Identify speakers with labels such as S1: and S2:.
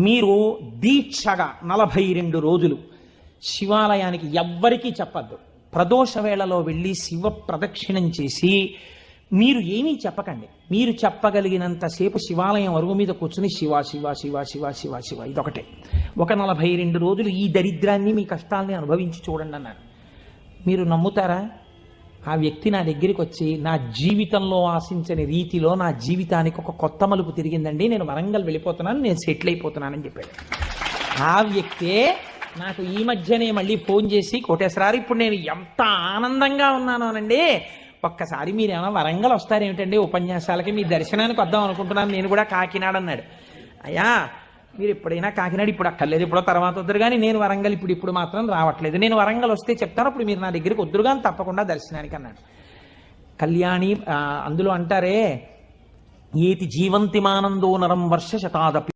S1: మీరు దీక్షగా 42 రోజులు శివాలయానికి ఎవ్వరికీ చెప్పద్దు. ప్రదోష వేళలో వెళ్ళి శివ ప్రదక్షిణం చేసి మీరు ఏమీ చెప్పకండి. మీరు చెప్పగలిగినంతసేపు శివాలయం అరుగు మీద కూర్చుని శివ శివ శివ శివ శివ శివ ఇదొకటే. ఒక 42 రోజులు ఈ దరిద్రాన్ని మీ కష్టాలని అనుభవించి చూడండి అన్నారు. మీరు నమ్ముతారా? ఆ వ్యక్తి నా దగ్గరికి వచ్చి నా జీవితంలో ఆశించని రీతిలో నా జీవితానికి ఒక కొత్త మలుపు తిరిగిందండి, నేను వరంగల్ వెళ్ళిపోతున్నాను, నేను సెటిల్ అయిపోతున్నానని చెప్పాడు. ఆ వ్యక్తే నాకు ఈ మధ్యనే మళ్ళీ ఫోన్ చేసి, కోటేశ్వరారు ఇప్పుడు నేను ఎంత ఆనందంగా ఉన్నాను అనండి, ఒక్కసారి మీరు ఏమైనా వరంగల్ వస్తారేమిటండి ఉపన్యాసాలకి, మీ దర్శనానికి వద్దాం అనుకుంటున్నాను, నేను కూడా కాకినాడ అన్నాడు. అయ్యా మీరు ఎప్పుడైనా కాకినాడ ఇప్పుడు అక్కర్లేదు, ఎప్పుడో తర్వాత వద్దురు కానీ నేను వరంగల్ ఇప్పుడు మాత్రం రావట్లేదు, నేను వరంగల్ వస్తే చెప్తాను, అప్పుడు మీరు నా దగ్గరికి వద్దురు కానీ తప్పకుండా దర్శనానికి అన్నాడు. కళ్యాణి అందులో అంటారే, ఏతి జీవంతిమానందో నరం వర్ష శతాదపి